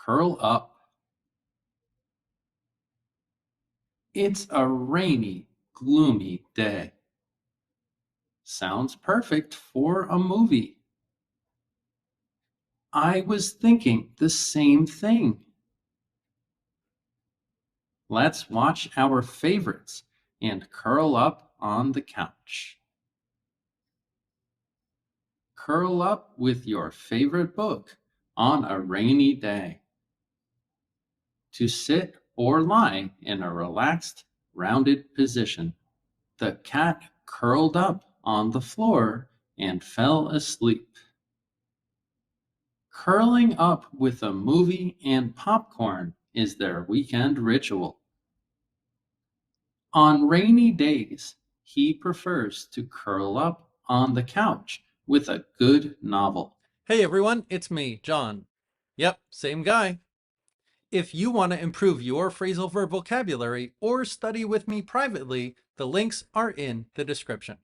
curl up. It's a rainy, gloomy day. Sounds perfect for a movie. I was thinking the same thing. Let's watch our favorites and curl up on the couch. Curl up with your favorite book on a rainy day. To sit or lie in a relaxed, rounded position. The cat curled up on the floor and fell asleep. Curling up with a movie and popcorn is their weekend ritual. On rainy days, he prefers to curl up on the couch with a good novel. Hey everyone, it's me, John. Yep, same guy. If you want to improve your phrasal verb vocabulary or study with me privately, the links are in the description.